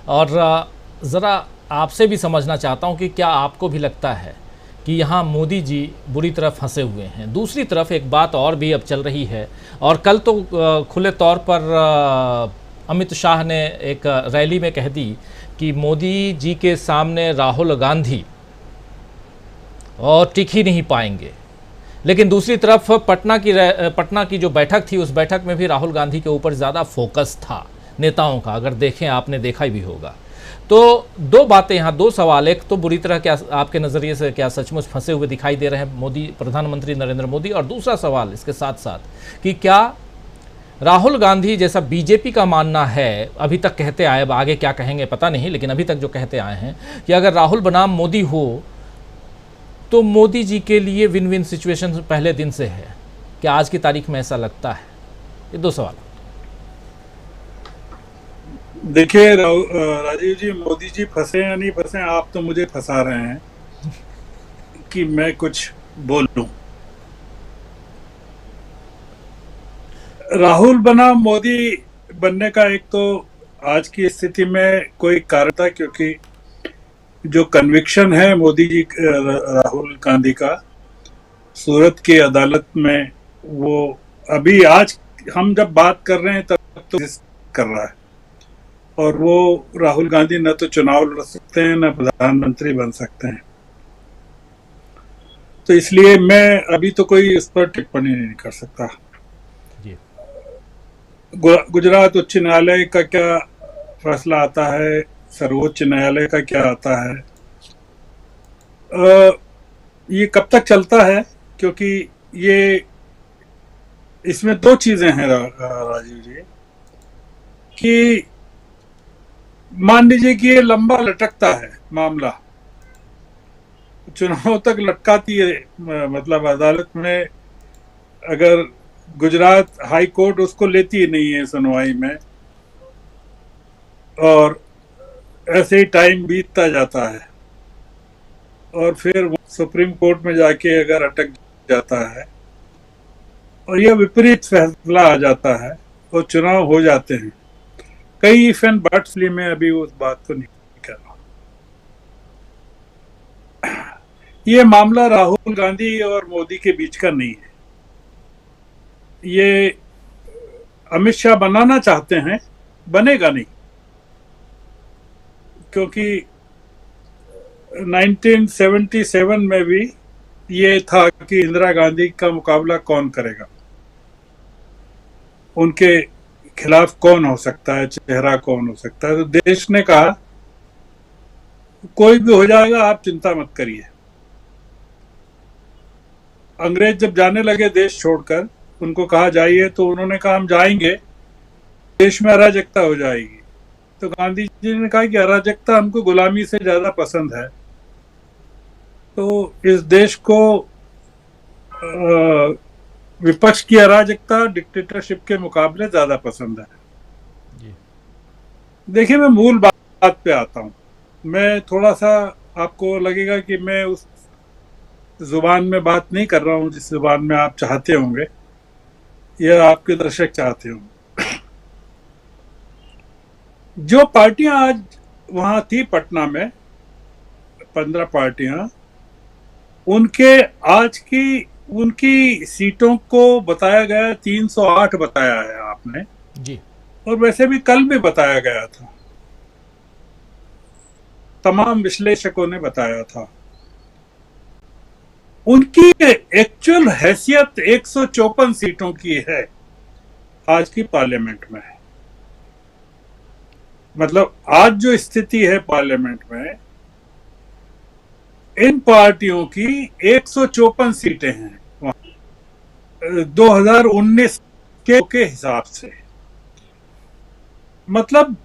और ज़रा आपसे भी समझना चाहता हूं कि क्या आपको भी लगता है कि यहाँ मोदी जी बुरी तरह फंसे हुए हैं। दूसरी तरफ एक बात और भी अब चल रही है, और कल तो खुले तौर पर अमित शाह ने एक रैली में कह दी कि मोदी जी के सामने राहुल गांधी और टिक ही नहीं पाएंगे। लेकिन दूसरी तरफ पटना की जो बैठक थी, उस बैठक में भी राहुल गांधी के ऊपर ज़्यादा फोकस था नेताओं का, अगर देखें, आपने देखा भी होगा। तो दो बातें यहाँ, दो सवाल। एक तो बुरी तरह क्या आपके नज़रिए से क्या सचमुच फंसे हुए दिखाई दे रहे हैं मोदी, प्रधानमंत्री नरेंद्र मोदी, और दूसरा सवाल इसके साथ साथ कि क्या राहुल गांधी, जैसा बीजेपी का मानना है, अभी तक कहते आए, अब आगे क्या कहेंगे पता नहीं, लेकिन अभी तक जो कहते आए हैं कि अगर राहुल बनाम मोदी हो तो मोदी जी के लिए विन विन सिचुएशन पहले दिन से है। क्या आज की तारीख में ऐसा लगता है? ये दो सवाल। देखिए राजीव जी, मोदी जी फंसे या नहीं फंसे, आप तो मुझे फंसा रहे हैं कि मैं कुछ बोलूं। राहुल बनाम मोदी बनने का एक तो आज की स्थिति में कोई कारण था, क्योंकि जो कन्विक्शन है मोदी जी राहुल गांधी का सूरत की अदालत में, वो अभी आज हम जब बात कर रहे हैं तब तो कर रहा है, और वो राहुल गांधी न तो चुनाव लड़ सकते हैं न प्रधानमंत्री बन सकते हैं। तो इसलिए मैं अभी तो कोई इस पर टिप्पणी नहीं कर सकता। जी। गुजरात उच्च न्यायालय का क्या फैसला आता है, सर्वोच्च न्यायालय का क्या आता है, ये कब तक चलता है, क्योंकि ये इसमें दो चीजें हैं राजीव जी, कि मान लीजिए कि ये लंबा लटकता है मामला, चुनाव तक लटकाती है, मतलब अदालत में अगर गुजरात हाई कोर्ट उसको लेती ही नहीं है सुनवाई में, और ऐसे ही टाइम बीतता जाता है, और फिर सुप्रीम कोर्ट में जाके अगर अटक जाता है और यह विपरीत फैसला आ जाता है और चुनाव हो जाते हैं। कई इफ एंड बट्स लिए मैं अभी उस बात को नहीं कर रहा। ये मामला राहुल गांधी और मोदी के बीच का नहीं है। ये अमित शाह बनाना चाहते हैं, बनेगा नहीं, क्योंकि 1977 में भी ये था कि इंदिरा गांधी का मुकाबला कौन करेगा, उनके खिलाफ कौन हो सकता है, चेहरा कौन हो सकता है। तो देश ने कहा कोई भी हो जाएगा, आप चिंता मत करिए। अंग्रेज जब जाने लगे देश छोड़कर, उनको कहा जाइए, तो उन्होंने कहा हम जाएंगे, देश में अराजकता हो जाएगी। तो गांधी जी ने कहा कि अराजकता हमको गुलामी से ज्यादा पसंद है, तो इस देश को विपक्ष की अराजकता डिक्टेटरशिप के मुकाबले ज्यादा पसंद है। देखिए, मैं मूल बात पे आता हूँ। मैं थोड़ा सा, आपको लगेगा कि मैं उस जुबान में बात नहीं कर रहा हूँ जिस जुबान में आप चाहते होंगे या आपके दर्शक चाहते होंगे। जो पार्टियां आज वहां थी पटना में, 15 पार्टियां, उनके आज की उनकी सीटों को बताया गया 308 बताया है आपने जी। और वैसे भी कल भी बताया गया था, तमाम विश्लेषकों ने बताया था। उनकी एक्चुअल हैसियत 154 सीटों की है आज की पार्लियामेंट में। मतलब आज जो स्थिति है पार्लियामेंट में, इन पार्टियों की 154 सीटें हैं 2019 के हिसाब से। मतलब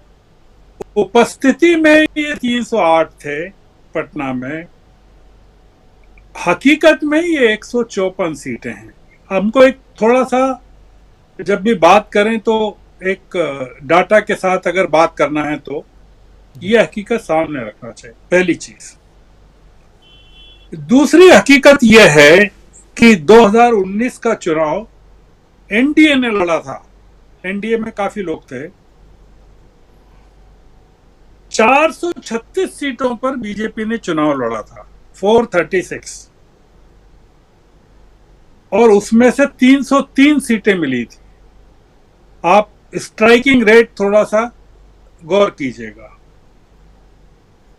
उपस्थिति में ये 308 थे पटना में, हकीकत में ये 154 सीटें हैं। हमको एक थोड़ा सा, जब भी बात करें तो एक डाटा के साथ अगर बात करना है तो ये हकीकत सामने रखना चाहिए, पहली चीज। दूसरी हकीकत यह है कि 2019 का चुनाव एनडीए ने लड़ा था। एनडीए में काफी लोग थे, 436 सीटों पर बीजेपी ने चुनाव लड़ा था, 436, और उसमें से 303 सीटें मिली थी। आप स्ट्राइकिंग रेट थोड़ा सा गौर कीजिएगा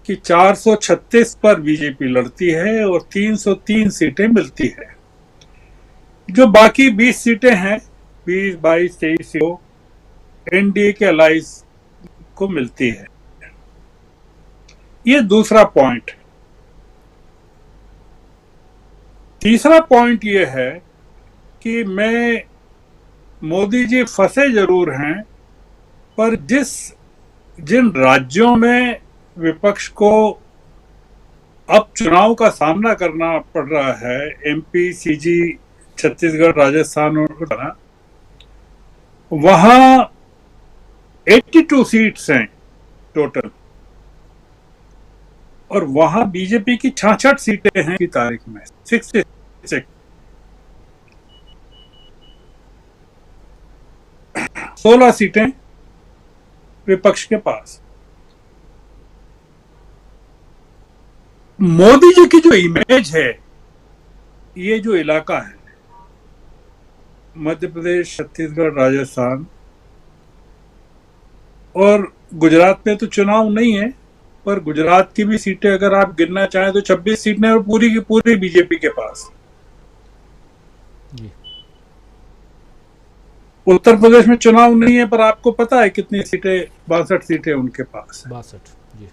कि 436 पर बीजेपी लड़ती है और 303 सीटें मिलती है। जो बाकी 20 सीटें हैं, 20, 22, 23 एनडीए के अलाइंस को मिलती है। ये दूसरा पॉइंट। तीसरा पॉइंट ये है कि मोदी जी फंसे जरूर हैं, पर जिन राज्यों में विपक्ष को अब चुनाव का सामना करना पड़ रहा है, एमपी, सीजी, छत्तीसगढ़, राजस्थान और वहां 82 सीट्स हैं टोटल, और वहां बीजेपी की 66 सीटें हैं की तारीख में, 66, 16 सीटें विपक्ष के पास। मोदी जी की जो इमेज है, ये जो इलाका है मध्य प्रदेश, छत्तीसगढ़, राजस्थान और गुजरात में तो चुनाव नहीं है, पर गुजरात की भी सीटें अगर आप गिनना चाहें तो 26 सीटें और पूरी की पूरी बीजेपी के पास। उत्तर प्रदेश में चुनाव नहीं है, पर आपको पता है कितनी सीटें? 62 सीटें उनके पास है। 62 जी।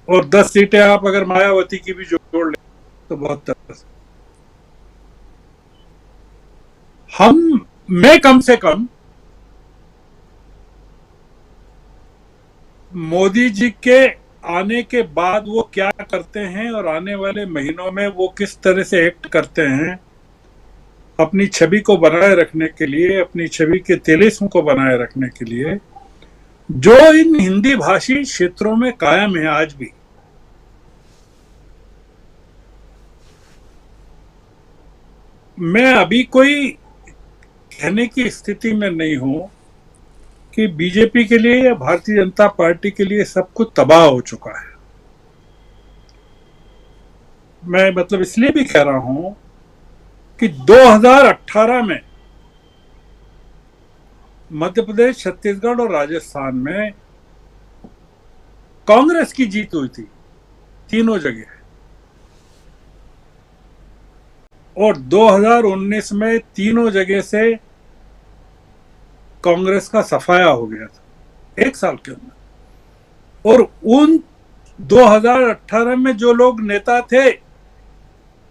और 10 सीटें आप अगर मायावती की भी जोड़ लें तो 72। मैं कम से कम मोदी जी के आने के बाद वो क्या करते हैं और आने वाले महीनों में वो किस तरह से एक्ट करते हैं, अपनी छवि को बनाए रखने के लिए, अपनी छवि के तिलिस्म को बनाए रखने के लिए, जो इन हिंदी भाषी क्षेत्रों में कायम है आज भी। मैं अभी कोई कहने की स्थिति में नहीं हूं कि बीजेपी के लिए या भारतीय जनता पार्टी के लिए सब कुछ तबाह हो चुका है। मैं मतलब इसलिए भी कह रहा हूं कि 2018 में मध्य प्रदेश, छत्तीसगढ़ और राजस्थान में कांग्रेस की जीत हुई थी तीनों जगह, और 2019 में तीनों जगह से कांग्रेस का सफाया हो गया था 1 साल के अंदर। और उन 2018 में जो लोग नेता थे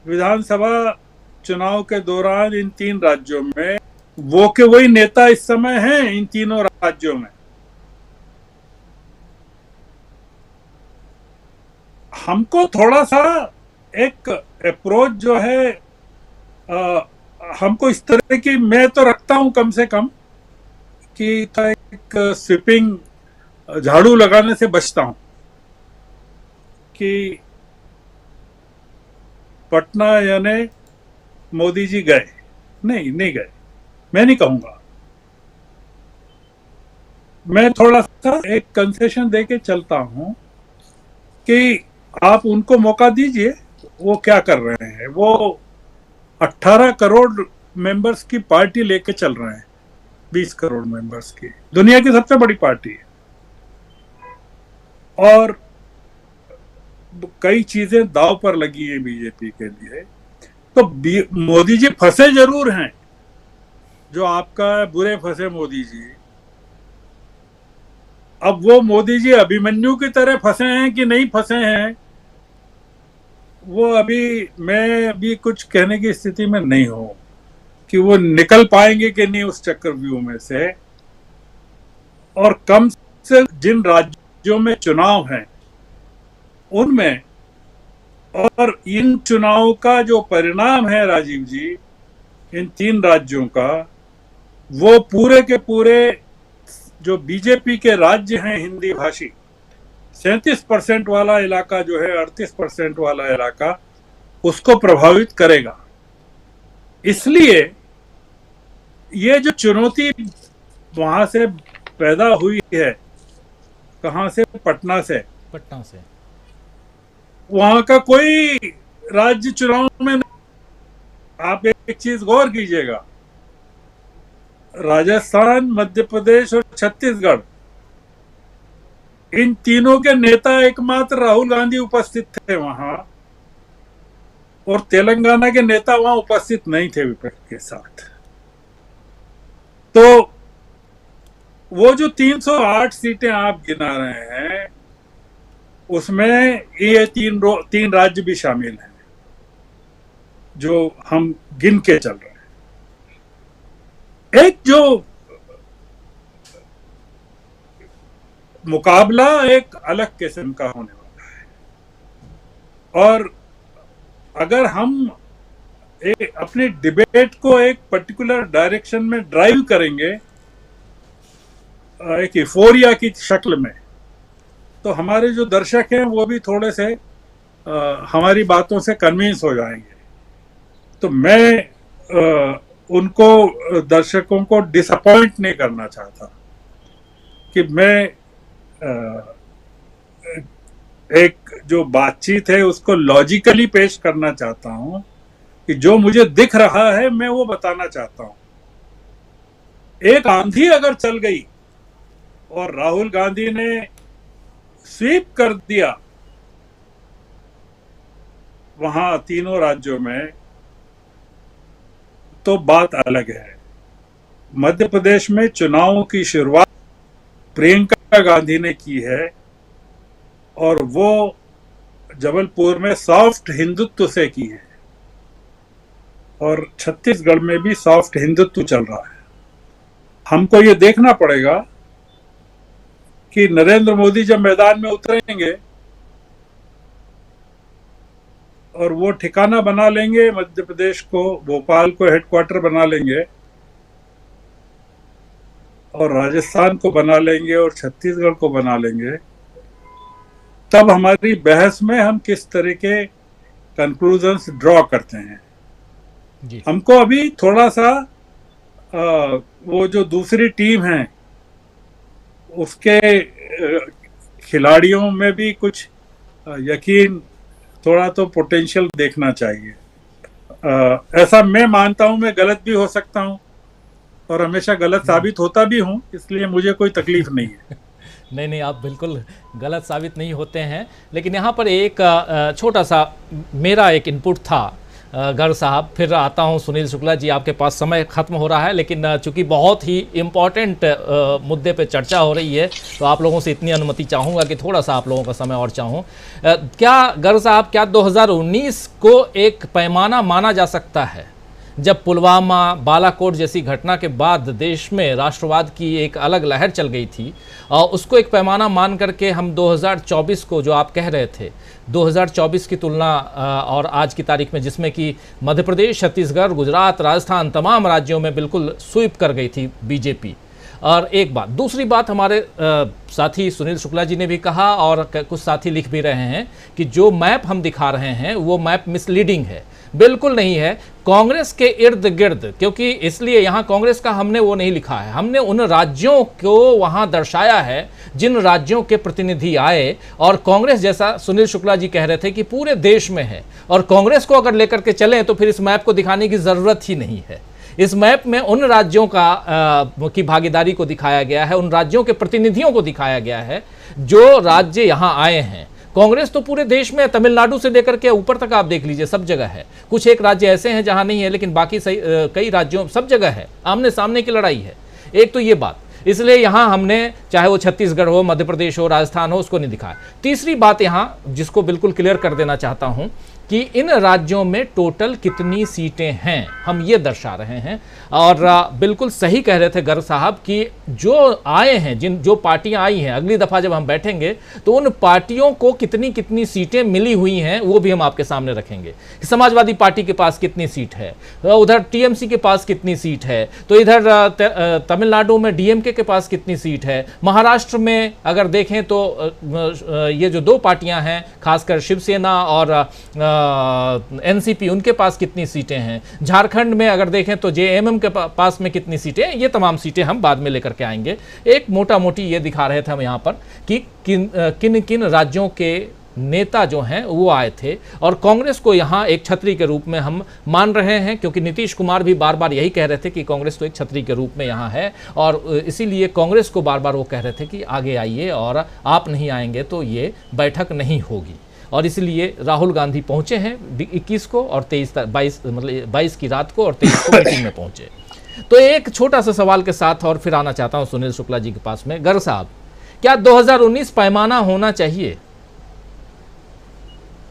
विधानसभा चुनाव के दौरान इन 3 राज्यों में, वो के वही नेता इस समय हैं इन तीनों राज्यों में। हमको थोड़ा सा एक अप्रोच जो है, हमको इस तरह की, मैं तो रखता हूं कम से कम कि एक स्वीपिंग झाड़ू लगाने से बचता हूं कि पटना यानी मोदी जी गए, नहीं गए, मैं नहीं कहूंगा। मैं थोड़ा सा एक कंसेशन देके चलता हूं कि आप उनको मौका दीजिए, वो क्या कर रहे हैं। वो 18 करोड़ मेंबर्स की पार्टी लेके चल रहे हैं, 20 करोड़ मेंबर्स की, दुनिया की सबसे बड़ी पार्टी है, और कई चीजें दांव पर लगी है बीजेपी के लिए। तो मोदी जी फंसे जरूर हैं, जो आपका बुरे फंसे मोदी जी। अब वो मोदी जी अभिमन्यु की तरह फंसे हैं कि नहीं फंसे हैं, वो मैं अभी कुछ कहने की स्थिति में नहीं हूं कि वो निकल पाएंगे कि नहीं उस चक्रव्यूह में से। और कम से जिन राज्यों में चुनाव हैं उनमें, और इन चुनाव का जो परिणाम है राजीव जी, इन 3 राज्यों का, वो पूरे के पूरे जो बीजेपी के राज्य हैं हिंदी भाषी, 37% वाला इलाका जो है, 38% वाला इलाका, उसको प्रभावित करेगा। इसलिए ये जो चुनौती वहां से पैदा हुई है कहां से? पटना से। पटना से। वहां का कोई राज्य चुनाव में नहीं। आप एक चीज गौर कीजिएगा, राजस्थान, मध्य प्रदेश और छत्तीसगढ़, इन तीनों के नेता एकमात्र राहुल गांधी उपस्थित थे वहां, और तेलंगाना के नेता वहां उपस्थित नहीं थे विपक्ष के साथ। तो वो जो 308 सीटें आप गिना रहे हैं, उसमें ये तीन राज्य भी शामिल हैं जो हम गिन के चल रहे हैं। एक जो मुकाबला एक अलग किस्म का होने वाला है, और अगर हम अपनी डिबेट को एक पर्टिकुलर डायरेक्शन में ड्राइव करेंगे, एक यूफोरिया की शक्ल में, तो हमारे जो दर्शक हैं वो भी थोड़े से हमारी बातों से कन्विंस हो जाएंगे। तो मैं उनको, दर्शकों को डिसअपॉइंट नहीं करना चाहता कि मैं एक जो बातचीत है उसको लॉजिकली पेश करना चाहता हूं, कि जो मुझे दिख रहा है मैं वो बताना चाहता हूं। एक आंधी अगर चल गई और राहुल गांधी ने स्वीप कर दिया वहां तीनों राज्यों में, तो बात अलग है। मध्य प्रदेश में चुनावों की शुरुआत प्रियंका गांधी ने की है, और वो जबलपुर में सॉफ्ट हिंदुत्व से की है, और छत्तीसगढ़ में भी सॉफ्ट हिंदुत्व चल रहा है। हमको ये देखना पड़ेगा कि नरेंद्र मोदी जब मैदान में उतरेंगे और वो ठिकाना बना लेंगे, मध्य प्रदेश को, भोपाल को हेडक्वार्टर बना लेंगे, और राजस्थान को बना लेंगे, और छत्तीसगढ़ को बना लेंगे, तब हमारी बहस में हम किस तरह के कंक्लूजन्स ड्रॉ करते हैं जी। हमको अभी थोड़ा सा वो जो दूसरी टीम है उसके खिलाड़ियों में भी कुछ यकीन, थोड़ा तो पोटेंशियल देखना चाहिए। ऐसा मैं मानता हूं, मैं गलत भी हो सकता हूं और हमेशा गलत साबित होता भी हूं, इसलिए मुझे कोई तकलीफ नहीं है। नहीं नहीं, आप बिल्कुल गलत साबित नहीं होते हैं। लेकिन यहाँ पर एक छोटा सा मेरा एक इनपुट था गर्ग साहब, फिर आता हूँ सुनील शुक्ला जी, आपके पास समय खत्म हो रहा है, लेकिन चूंकि बहुत ही इम्पॉर्टेंट मुद्दे पे चर्चा हो रही है, तो आप लोगों से इतनी अनुमति चाहूँगा कि थोड़ा सा आप लोगों का समय और चाहूँ। क्या गर्ग साहब, क्या 2019 को एक पैमाना माना जा सकता है, जब पुलवामा, बालाकोट जैसी घटना के बाद देश में राष्ट्रवाद की एक अलग लहर चल गई थी, और उसको एक पैमाना मान करके हम 2024 को, जो आप कह रहे थे 2024 की तुलना और आज की तारीख में, जिसमें कि मध्य प्रदेश, छत्तीसगढ़, गुजरात, राजस्थान, तमाम राज्यों में बिल्कुल स्वीप कर गई थी बीजेपी। और एक बात, दूसरी बात, हमारे साथी सुनील शुक्ला जी ने भी कहा और कुछ साथी लिख भी रहे हैं कि जो मैप हम दिखा रहे हैं वो मैप मिसलीडिंग है। बिल्कुल नहीं है, कांग्रेस के इर्द गिर्द, क्योंकि इसलिए यहाँ कांग्रेस का हमने वो नहीं लिखा है, हमने उन राज्यों को वहाँ दर्शाया है जिन राज्यों के प्रतिनिधि आए, और कांग्रेस, जैसा सुनील शुक्ला जी कह रहे थे, कि पूरे देश में है, और कांग्रेस को अगर लेकर के चलें तो फिर इस मैप को दिखाने की ज़रूरत ही नहीं है। इस मैप में उन राज्यों की भागीदारी को दिखाया गया है, उन राज्यों के प्रतिनिधियों को दिखाया गया है जो राज्य यहाँ आए हैं। कांग्रेस तो पूरे देश में, तमिलनाडु से लेकर के ऊपर तक आप देख लीजिए, सब जगह है। कुछ एक राज्य ऐसे हैं जहां नहीं है, लेकिन बाकी कई राज्यों, सब जगह है, आमने सामने की लड़ाई है। एक तो ये बात, इसलिए यहां हमने, चाहे वो छत्तीसगढ़ हो, मध्य प्रदेश हो, राजस्थान हो, उसको नहीं दिखाया। तीसरी बात यहां, जिसको बिल्कुल क्लियर कर देना चाहता हूं, कि इन राज्यों में टोटल कितनी सीटें हैं, हम ये दर्शा रहे हैं। और बिल्कुल सही कह रहे थे गर्ग साहब कि जो आए हैं, जो पार्टियां आई हैं, अगली दफ़ा जब हम बैठेंगे तो उन पार्टियों को कितनी कितनी सीटें मिली हुई हैं वो भी हम आपके सामने रखेंगे। समाजवादी पार्टी के पास कितनी सीट है, उधर टीएमसी के पास कितनी सीट है, तो इधर तमिलनाडु में डीएमके के पास कितनी सीट है, महाराष्ट्र में अगर देखें तो ये जो दो पार्टियां हैं खासकर शिवसेना और एनसीपी, उनके पास कितनी सीटें हैं, झारखंड में अगर देखें तो जेएमएम के पास में कितनी सीटें, ये तमाम सीटें हम बाद में लेकर के आएंगे। एक मोटा मोटी ये दिखा रहे थे हम यहाँ पर कि किन किन राज्यों के नेता जो हैं वो आए थे, और कांग्रेस को यहाँ एक छतरी के रूप में हम मान रहे हैं, क्योंकि नीतीश कुमार भी बार बार यही कह रहे थे कि कांग्रेस तो एक छतरी के रूप में यहाँ है, और इसीलिए कांग्रेस को बार बार वो कह रहे थे कि आगे आइए, और आप नहीं आएंगे तो ये बैठक नहीं होगी। और इसलिए राहुल गांधी पहुँचे हैं 21 को और 22 की रात को, और 23 को मीटिंग में पहुँचे। तो एक छोटा सा सवाल के साथ और फिर आना चाहता हूँ सुनील शुक्ला जी के पास में। गर्ग साहब, क्या 2019 पैमाना होना चाहिए?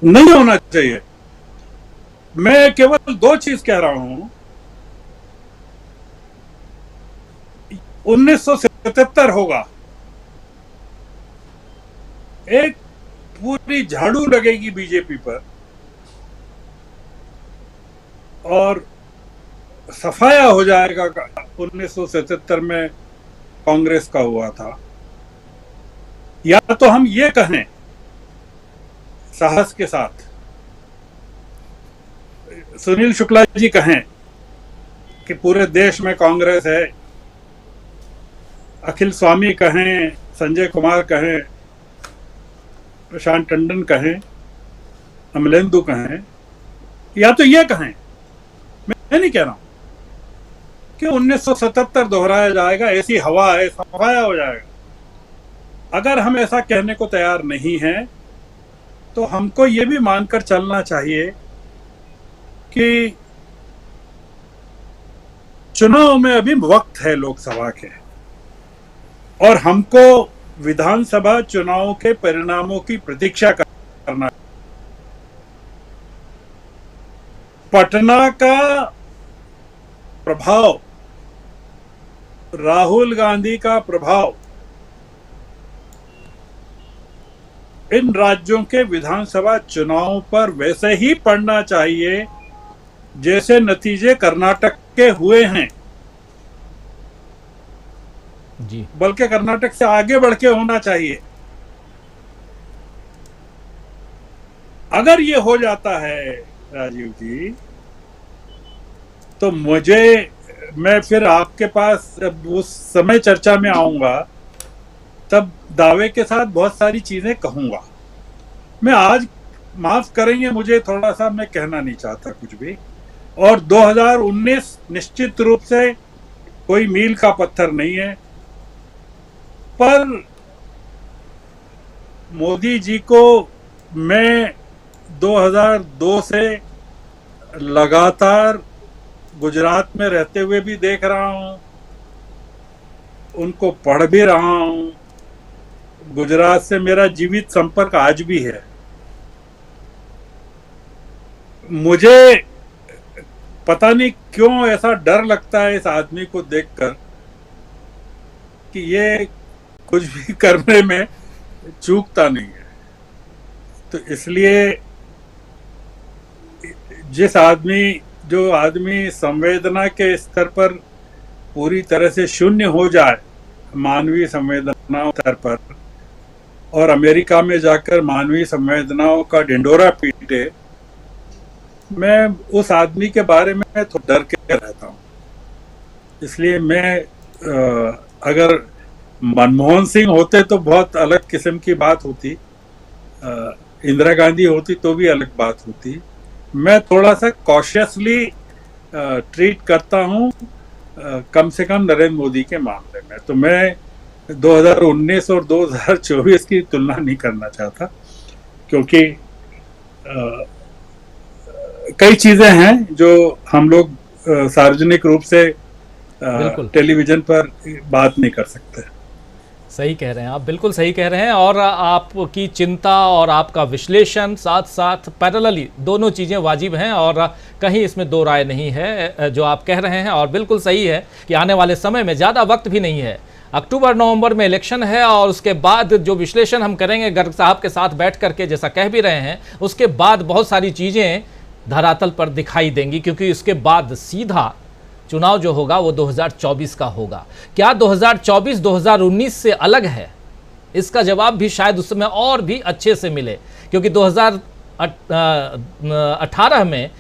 नहीं होना चाहिए। मैं केवल दो चीज कह रहा हूं। 1977 होगा, एक पूरी झाड़ू लगेगी बीजेपी पर और सफाया हो जाएगा 1977 में कांग्रेस का हुआ था। या तो हम ये कहें साहस के साथ, सुनील शुक्ला जी कहें कि पूरे देश में कांग्रेस है, अखिल स्वामी कहें, संजय कुमार कहें, प्रशांत टंडन कहें, अमलेंदु कहें, या तो ये कहें, मैं नहीं कह रहा हूं कि 1977 दोहराया जाएगा, ऐसी हवा है, सफाया हो जाएगा। अगर हम ऐसा कहने को तैयार नहीं हैं तो हमको ये भी मानकर चलना चाहिए कि चुनाव में अभी वक्त है लोकसभा के, और हमको विधानसभा चुनाव के परिणामों की प्रतीक्षा करना। पटना का प्रभाव, राहुल गांधी का प्रभाव इन राज्यों के विधानसभा चुनाव पर वैसे ही पड़ना चाहिए जैसे नतीजे कर्नाटक के हुए हैं जी, बल्कि कर्नाटक से आगे बढ़ के होना चाहिए। अगर ये हो जाता है राजीव जी, तो मैं फिर आपके पास उस समय चर्चा में आऊंगा, तब दावे के साथ बहुत सारी चीजें कहूंगा। मैं आज, माफ करेंगे मुझे, थोड़ा सा मैं कहना नहीं चाहता कुछ भी। और 2019 निश्चित रूप से कोई मील का पत्थर नहीं है, पर मोदी जी को मैं 2002 से लगातार गुजरात में रहते हुए भी देख रहा हूं, उनको पढ़ भी रहा हूं। गुजरात से मेरा जीवित संपर्क आज भी है। मुझे पता नहीं क्यों ऐसा डर लगता है इस आदमी को देखकर कि ये कुछ भी करने में चूकता नहीं है। तो इसलिए जो आदमी संवेदना के स्तर पर पूरी तरह से शून्य हो जाए, मानवीय संवेदनाओं स्तर पर, और अमेरिका में जाकर मानवीय संवेदनाओं का ढिंढोरा पीटे, मैं उस आदमी के बारे में थोड़ा डर के रहता हूँ। इसलिए मैं अगर मनमोहन सिंह होते तो बहुत अलग किस्म की बात होती, इंदिरा गांधी होती तो भी अलग बात होती। मैं थोड़ा सा कॉशियसली ट्रीट करता हूँ, कम से कम नरेंद्र मोदी के मामले में। तो मैं 2019 और 2024 की तुलना नहीं करना चाहता, क्योंकि कई चीजें हैं जो हम लोग सार्वजनिक रूप से टेलीविजन पर बात नहीं कर सकते। सही कह रहे हैं आप, बिल्कुल सही कह रहे हैं। और आपकी चिंता और आपका विश्लेषण साथ साथ पैरेलली दोनों चीज़ें वाजिब हैं, और कहीं इसमें दो राय नहीं है जो आप कह रहे हैं। और बिल्कुल सही है कि आने वाले समय में ज़्यादा वक्त भी नहीं है, अक्टूबर नवंबर में इलेक्शन है, और उसके बाद जो विश्लेषण हम करेंगे गर्ग साहब के साथ बैठ करके, जैसा कह भी रहे हैं, उसके बाद बहुत सारी चीज़ें धरातल पर दिखाई देंगी, क्योंकि इसके बाद सीधा चुनाव जो होगा वो 2024 का होगा। क्या 2024 2019 से अलग है? इसका जवाब भी शायद उस समय और भी अच्छे से मिले, क्योंकि 2018 में